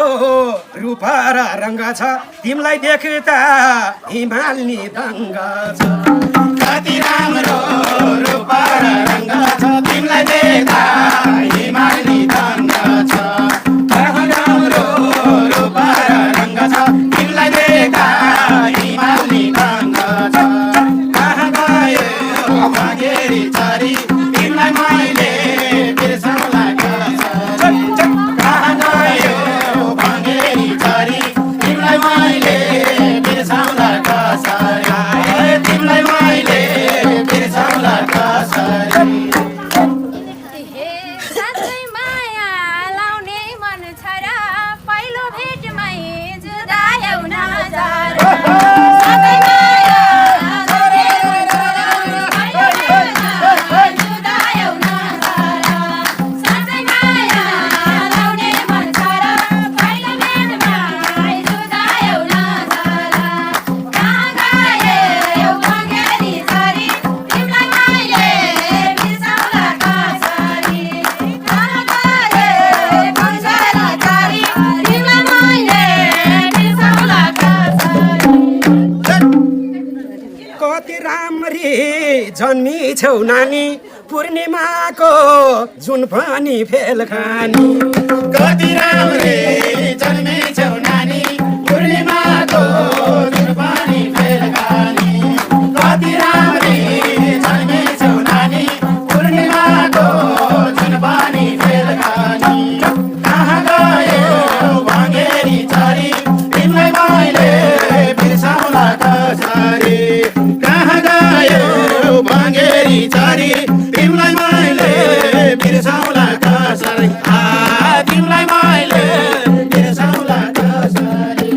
राम्रो रूप र रङ्ग छ तिमीलाई देख्दा हिमालनी दङ्ग छ कति राम्रो रूप र रङ्ग छ तिमीलाई देख्दा हिमालनी दङ्ग छ कति राम्रो रूप र रङ्ग छ तिमीलाई देख्दा हिमालनी दङ्ग छ कहाँ गयो भागेरी चरी तिमीलाई मैले बिर्साउला कहाँ गयो भागेरी चरी तिमीलाई मैले बिर्साउला कसरी तिमीलाई मैले बिर्साउला कसरी जन्मी छौ नानी पूर्णिमाको जुन पनि फेल खानी कति राम्री जन्मी छौ नानी पूर्णिमाको जुन पनि फेल खानी कति राम्री जन्मी छौ नानी पूर्णिमाको जुन पनि फेल खानी कहाँ गयो भागेरी चरी तिमीलाई मैले बिर्साउला कसरी कहाँ गयो भागेरी चरी तिमीलाई मैले बिर्साउला कसरी तिमीलाई मैले बिर्साउला कसरी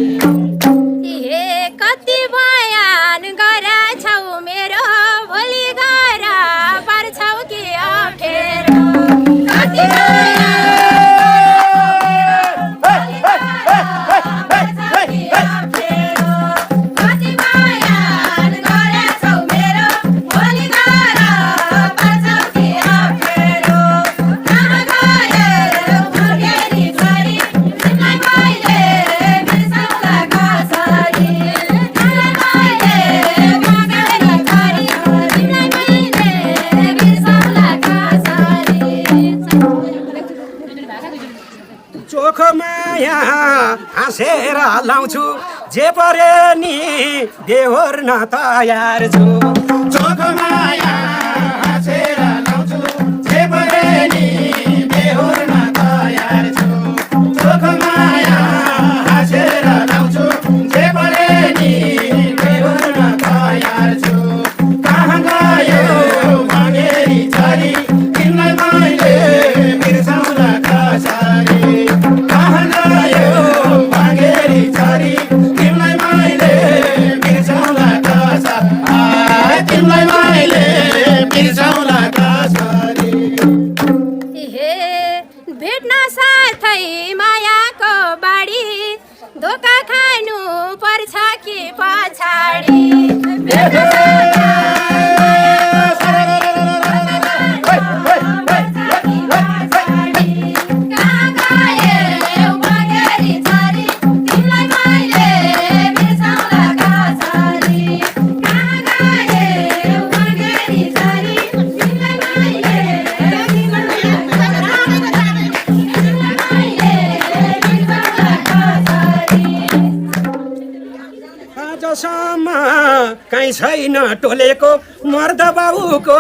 कति बयान गरेछौ मेरो भोलि गएर पर्छौ कि अप्ठ्यारो कति हाँसेर लाउँछु जे परे नि बेहोर्न तयार छु चोख माया हाँसेर लाउँछु जे परे नि बेहोर्न तयार छु चोख माया हाँसेर लाउँछु जे परे नि बेहोर्न तयार छु कहाँ गयो भागेरी चरी तिमीलाई मैले बिर्साउला कसरी कहाँ गयो भागेरी चरी तिमीलाई मैले बिर्साउला कसरी तिमीलाई मैले बिर्साउला कसरी भेट्न साथै मायाको बाढी धोका खानु पर्छ कि पछाडि कहीँ छैन टोलेको मर्द बाबुको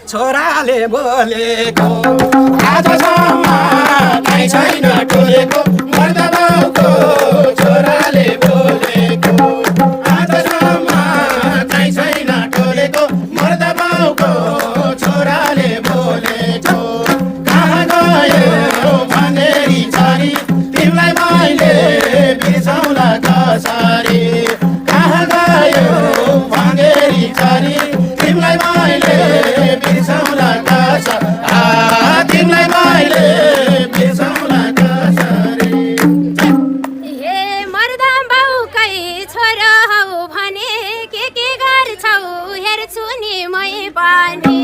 छोराले बोलेको आजसम्म कहीँ छैन टोलेको मर्द बाबुको छोराले बोलेको आजसम्म कहीँ छैन टोलेको मर्द बाबुको छोराले बोलेको कहाँ गयो भागेरी चरी तिमीलाई मैले बिर्साउला कसरी कहाँ गयो भागेरी चरी तिमीलाई मैले बिर्साउला कसरी तिमीलाई मैले बिर्साउला कसरी मर्दा बाउकै छोरा हौ भने के गर्छौ हेर्छु नि मै पनि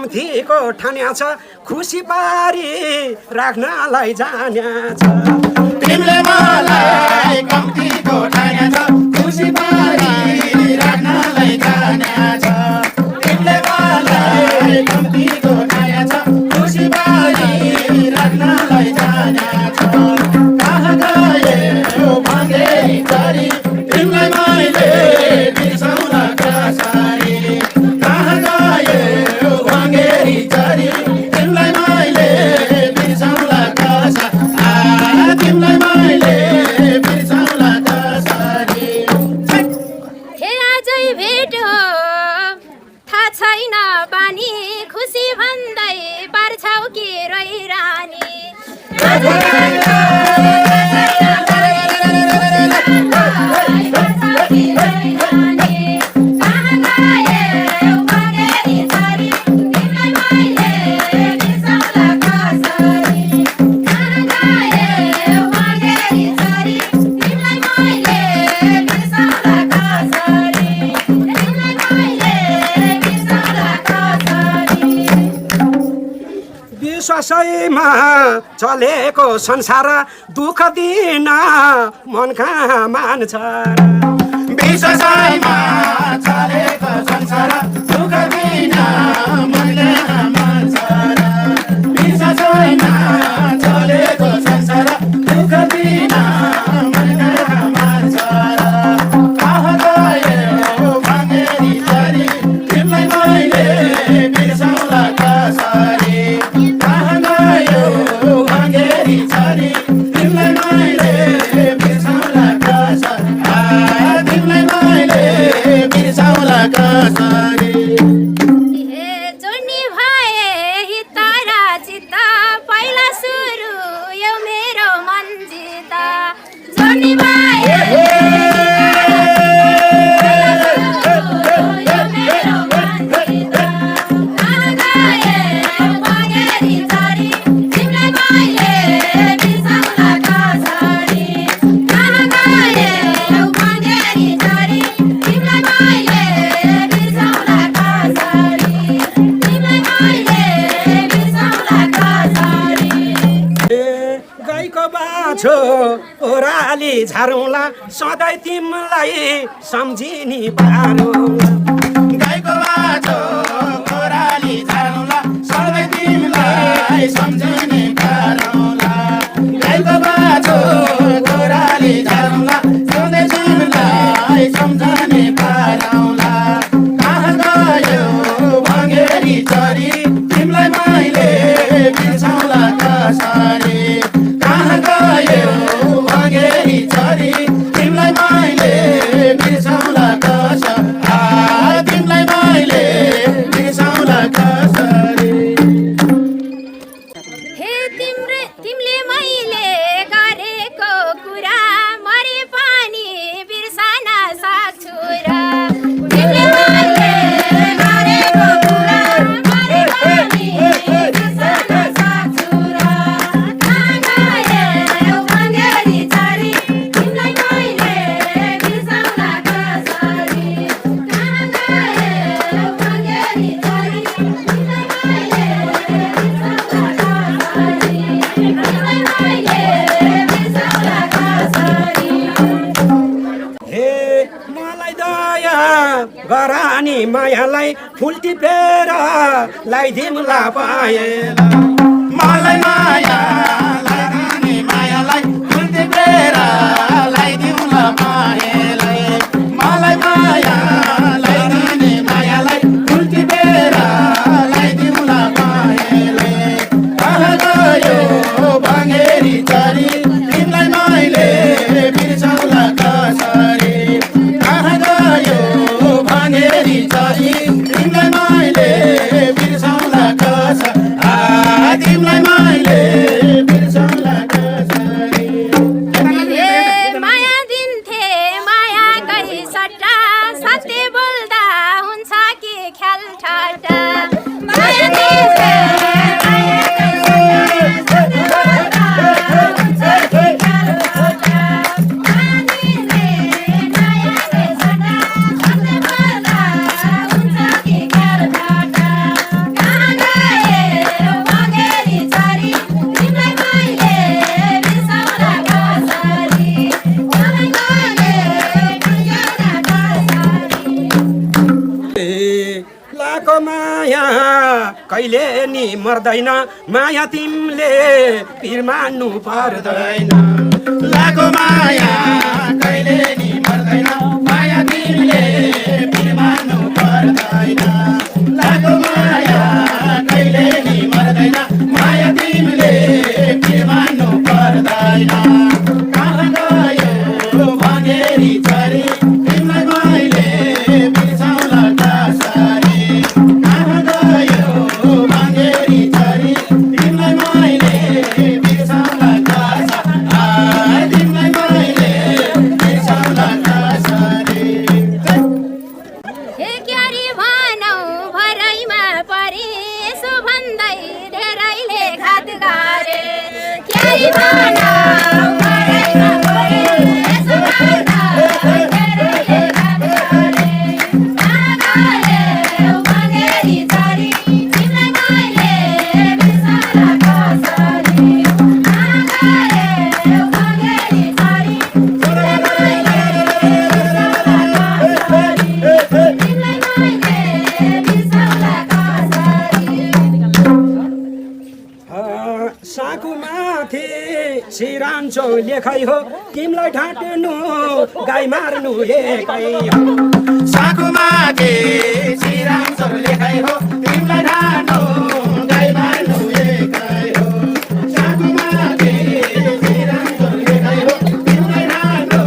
कम्तीको ठान्या छ खुसी पारी राख्नलाई जान्या छ तिमीले मलाई कम्तीको ठान्या छ खुसी पारी राख्नलाई जान्या छ तिमीले मलाई कम्तीको ठान्या छ खुसी पारी राख्नलाई जान्या छ कहाँ गयो भङ्गेरी चरी तिमीलाई मैले बिर्साउला कसरी कहाँ गयो भङ्गेरी चरी तिमीलाई मैले बिर्साउला कसरी तिमीलाई मैले बिर्साउला कसरी हे आजै भेट हो थाहा छैन बानी खुसी भन्दै पार्छौ कि रहिरानी विश्वासैमा चलेको संसार दुःख दिन मन कहाँ मान्छ विश्वासैमा चलेको संसार दुःख दिन मनले मान्छ विश्वासैमा चलेको संसार दुःख दिन मनले मान्छ कहाँ गयो भङ्गेरी चरी तिमीलाई मैले बिर्साउला कसरी कहाँ गयो भङ्गेरी चरी तिमीलाई मैले बिर्साउला कसरी तिमीलाई मैले बिर्साउला कसरी हे जोड्ने भए हितारा चित्ता पहिला सुरु यो मेरो मन जिता जोड्ने भए यो मेरो मन जिता कहाँ गयो भङ्गेरी चरी तिमीलाई मैले बिर्साउला कसरी कहाँ गयो भङ्गेरी चरी तिमीलाई मैले बिर्साउला कसरी तिमीलाई मैले बिर्साउला कसरी गाईको बाछो ओराली झारौँला सधैँ तिमीलाई सम्झिनी पारौँला गाईको बाटो ओराली झारौँला सधैँ तिमीलाई सम्झने गरौँला गाईको बाटो ओराली झारौँला सधैँ तिमीलाई सम्झने गरौँला कहाँ गयो भङ्गेरी चरी तिमीलाई मैले बिर्साउला कसरी कहाँ गयो भङ्गेरी चरी तिमीलाई मैले बिर्साउला कसरी तिमीलाई मैले बिर्साउला कसरी हे तिमीले मैले गरेको कुरा मरे पनि बिर्सन सक्छु र तिमीले मैले गरेको कुरा मरे पनि बिर्सन सक्छु र कहाँ गयो भङ्गेरी चरी तिमीलाई मैले बिर्साउला कसरी कहाँ गयो भङ्गेरी चरी तिमीलाई मैले बिर्साउला कसरी तिमीलाई मैले बिर्साउला कसरी हे मलाई दया गरानी मायालाई फुल टिपेर लाइदिउँला पाएला मलाई माया लगानी मायालाई फुल टिपेर लाइदिउँला मायालाई मलाई माया लगानी मायालाई फुल टिपेर लाइदिउँला मायालाई कहाँ गयो भङ्गेरी चरी तिमीलाई मैले बिर्साउला कसरी कहाँ गयो भङ्गेरी चरी तिमीलाई मैले बिर्साउला कसरी तिमीलाई मैले कहिले नि मर्दैन माया तिमीले पिर मान्नु पर्दैन लागो माया कहिले नि मर्दैन माया तिमीले पिर मान्नु पर्दैन लागो माया कहिले नि मर्दैन माया तिमीले पिर मान्नु पर्दैन कहाँ गयो भनेरी चरी तिमीलाई मैले बिर्साउला कसरी कहाँ गयो भनेरी चरी तिमीलाई मैले बिर्साउला कसरी तिमीलाई मैले बिर्साउला कसरी हे क्यारी भनौ भराइमा परे यसो भन्दै धेरैले घात गरे क्यारी भनौ भराइमा परे यसो भन्दै धेरैले घात गरे कहाँ गयो भनेरी चरी तिमीलाई मैले बिर्साउला कसरी कहाँ गयो भनेरी चरी तिमीलाई मैले बिर्साउला कसरी साकुमाथि सिरान्छौ लेखै हो तिमीलाई ढाँट्नु गाई मार्नु एकै हो साकुमाथि सिरान्छौ लेखै हो तिमीलाई ढाँट्नु गाई मार्नु एकै हो साकुमाथि सिरान्छौ लेखै हो तिमीलाई ढाँट्नु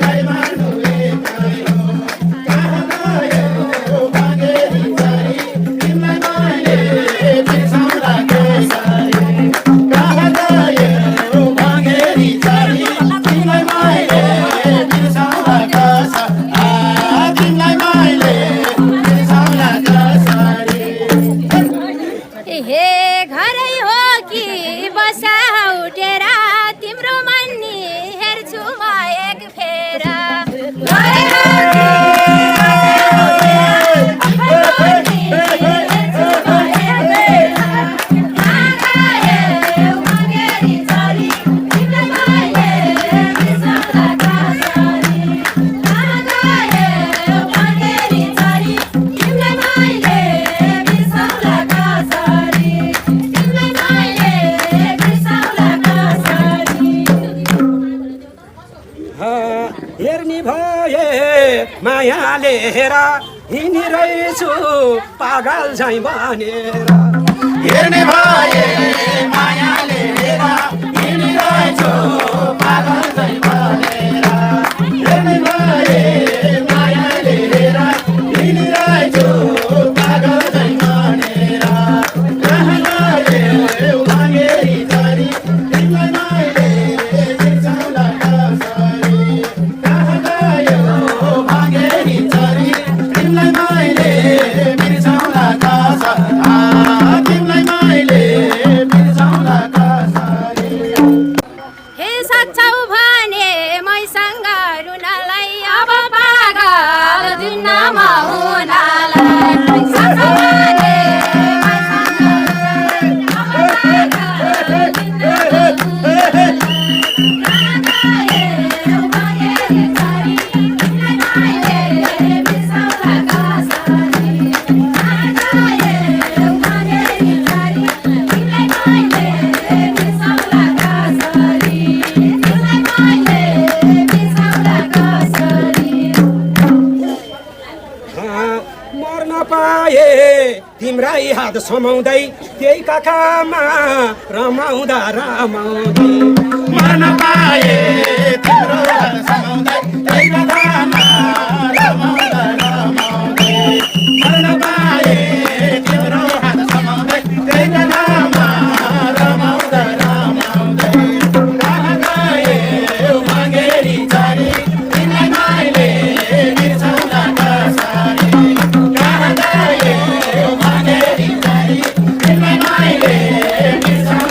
गाई मार्नु एकै हो कहाँ गयो भनेरी चरी तिमीलाई मैले बिर्साउला कसरी कहाँ गयो भनेरी चरी तिमीलाई मैले बिर्साउला कसरी तिमीलाई मैले बिर्साउला कसरी हे घरै हो कि बसा उठेर तिम्रो मन्नी हेर्छु म एक फेर घरै हो कि हेर्ने भए मायाले हेर हिँडिरहेछु पागल झैँ भनेर हेर्ने भए मायाले हेर हिँडिरहेछु पागल झैँ भनेर हेर्ने भए मायाले हेर हिँडिरहेछु पागल झैँ भनेर कहाँ गयो भनेरी चरी तिमीलाई मैले बिर्साउला कसरी कहाँ गयो भनेरी चरी तिमीलाई मैले बिर्साउला कसरी तिमीलाई मैले बिर्साउला कसरी हे सक्छौ भने मैसँग रुनलाई अब पागल जुन्नामा हुनलाई सक्छौ भने मैसँग रुनलाई अब पागल जुन्नामा हुनलाई कहाँ गयो भनेरी चरी तिमीलाई मैले बिर्साउला कसरी कहाँ गयो भनेरी चरी तिमीलाई मैले बिर्साउला कसरी तिमीलाई मैले बिर्साउला कसरी मर्न पाए तिम्रै हात समाउँदै त्यही काखामा रमाउँदा रमाउँदै मन पाए तिम्रो हात समाउँदै त्यही कथामा रमाउँदा रमाउँदै मन पाए तिम्रो हात समाउँदै त्यही कथामा रमाउँदा रमाउँदै कहाँ गयो भनेरी चरी तिमीलाई मैले बिर्साउला कसरी कहाँ गयो भनेरी चरी तिमीलाई मैले बिर्साउला